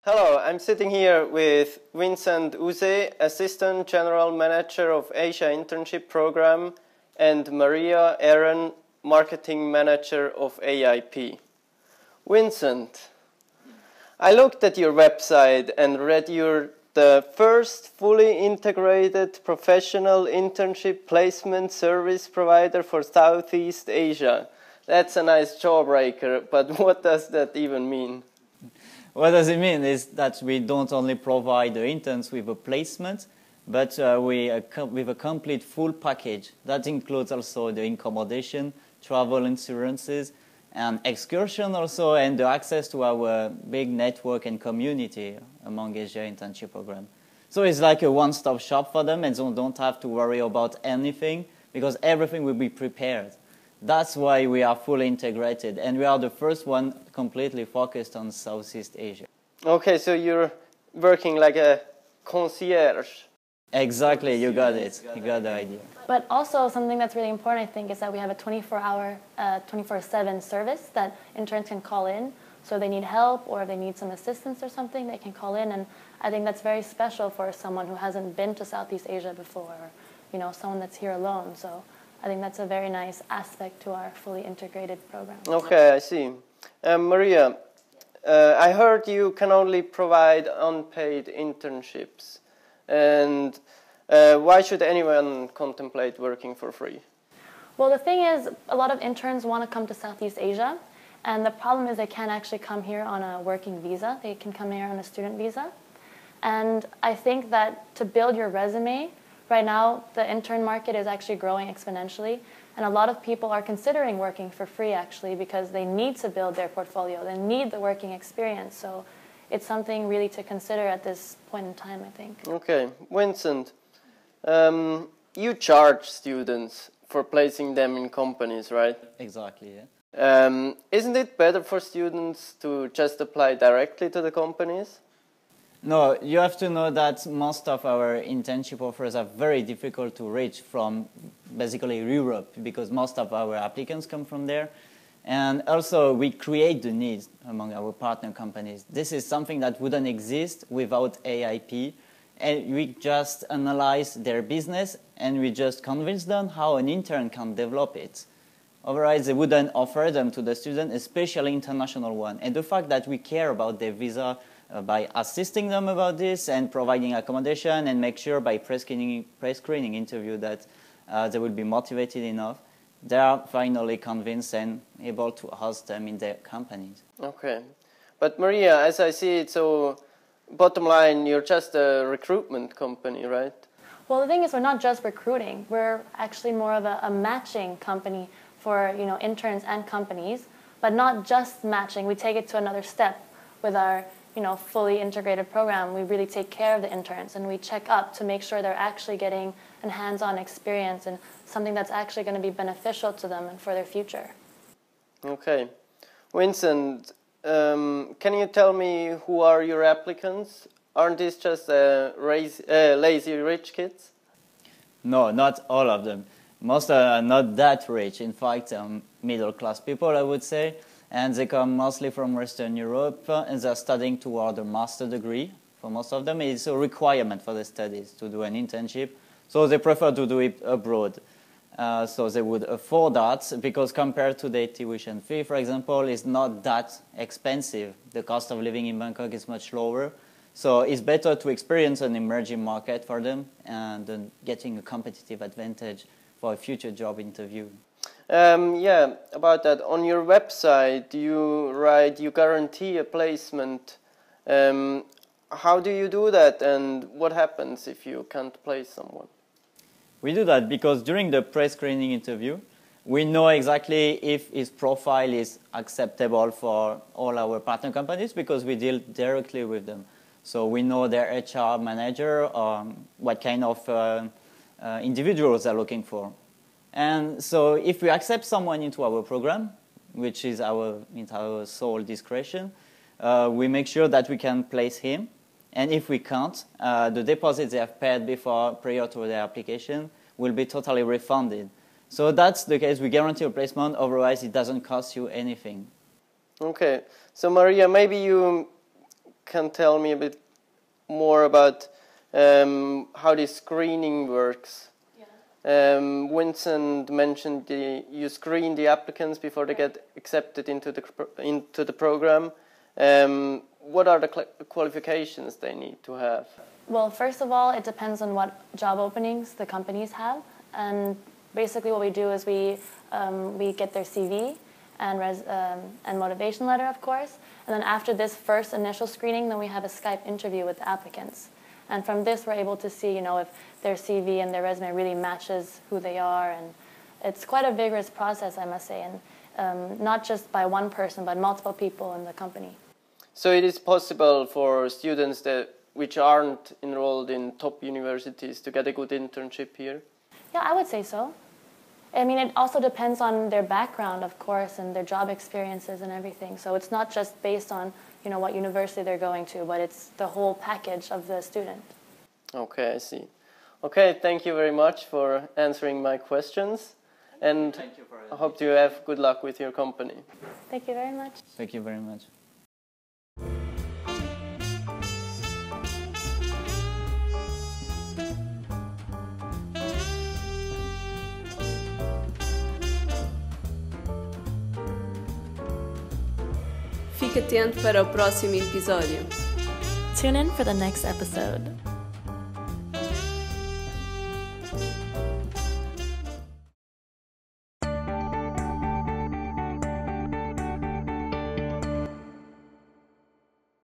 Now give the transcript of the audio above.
Hello, I'm sitting here with Vincent Houzet, Assistant General Manager of Asia Internship Programme, and Maria-Lynn, Marketing Manager of AIP. Vincent, I looked at your website and read you're the first fully integrated professional internship placement service provider for Southeast Asia. That's a nice jawbreaker, but what does that even mean? What does it mean is that we don't only provide the interns with a placement, but with a complete full package. That includes also the accommodation, travel insurances, and excursion also, and the access to our big network and community among Asia Internship Programme. So it's like a one-stop shop for them, and they don't have to worry about anything, because everything will be prepared. That's why we are fully integrated, and we are the first one completely focused on Southeast Asia. Okay, so you're working like a concierge. Exactly, you got it. You got the idea. But also something that's really important, I think, is that we have a 24-hour, 24/7 service that interns can call in. So if they need help or if they need some assistance or something, they can call in. And I think that's very special for someone who hasn't been to Southeast Asia before, or, you know, someone that's here alone. So I think that's a very nice aspect to our fully integrated program. Okay, I see. Maria, I heard you can only provide unpaid internships. And why should anyone contemplate working for free? Well, the thing is, a lot of interns want to come to Southeast Asia. And the problem is they can't actually come here on a working visa. They can come here on a student visa. And I think that to build your resume, right now, the intern market is actually growing exponentially, and a lot of people are considering working for free, actually, because they need to build their portfolio. They need the working experience, so it's something really to consider at this point in time, I think. Okay. Vincent, you charge students for placing them in companies, right? Exactly, yeah. Isn't it better for students to just apply directly to the companies? No, you have to know that most of our internship offers are very difficult to reach from basically Europe, because most of our applicants come from there. And also we create the needs among our partner companies. This is something that wouldn't exist without AIP. And we just analyze their business and we just convince them how an intern can develop it. Otherwise, they wouldn't offer them to the student, especially international one. And the fact that we care about their visa by assisting them about this and providing accommodation, and make sure by pre-screening interview that they will be motivated enough, they are finally convinced and able to host them in their companies. Okay. But Maria, as I see it, so bottom line, you're just a recruitment company, right? Well, the thing is, we're not just recruiting. We're actually more of a matching company for, you know, interns and companies, but not just matching. We take it to another step with our, you know, fully integrated program. We really take care of the interns, and we check up to make sure they're actually getting a hands-on experience and something that's actually going to be beneficial to them and for their future. Okay. Vincent, can you tell me who are your applicants? Aren't these just lazy rich kids? No, not all of them. Most are not that rich. In fact, middle-class people, I would say. And they come mostly from Western Europe, and they're studying toward a master degree. For most of them, it's a requirement for the studies to do an internship. So they prefer to do it abroad. So they would afford that, because compared to the tuition fee, for example, it's not that expensive. The cost of living in Bangkok is much lower. So it's better to experience an emerging market for them and getting a competitive advantage for a future job interview. Yeah, about that. On your website, you write you guarantee a placement. How do you do that, and what happens if you can't place someone? We do that because during the pre-screening interview, we know exactly if his profile is acceptable for all our partner companies because we deal directly with them. So we know their HR manager, what kind of individuals they're looking for. And so if we accept someone into our program, which is our sole discretion, we make sure that we can place him. And if we can't, the deposits they have paid before, prior to their application, will be totally refunded. So that's the case. We guarantee a placement. Otherwise, it doesn't cost you anything. Okay. So Maria, maybe you can tell me a bit more about how this screening works. Yeah. Vincent mentioned you screen the applicants before they get accepted into the program. What are the qualifications they need to have? Well, first of all, it depends on what job openings the companies have, and basically what we do is we get their CV and motivation letter, of course, and then after this first initial screening, then we have a Skype interview with the applicants. And from this, we're able to see, if their CV and their resume really matches who they are, and it's quite a vigorous process, I must say, and not just by one person, but multiple people in the company. So it is possible for students which aren't enrolled in top universities to get a good internship here? Yeah, I would say so. I mean, it also depends on their background, of course, and their job experiences and everything. So it's not just based on, what university they're going to, but it's the whole package of the student. Okay, I see. Okay, thank you very much for answering my questions. And I hope you have good luck with your company. Thank you very much. Thank you very much. Fique atento para o próximo episódio. Tune in for the next episode.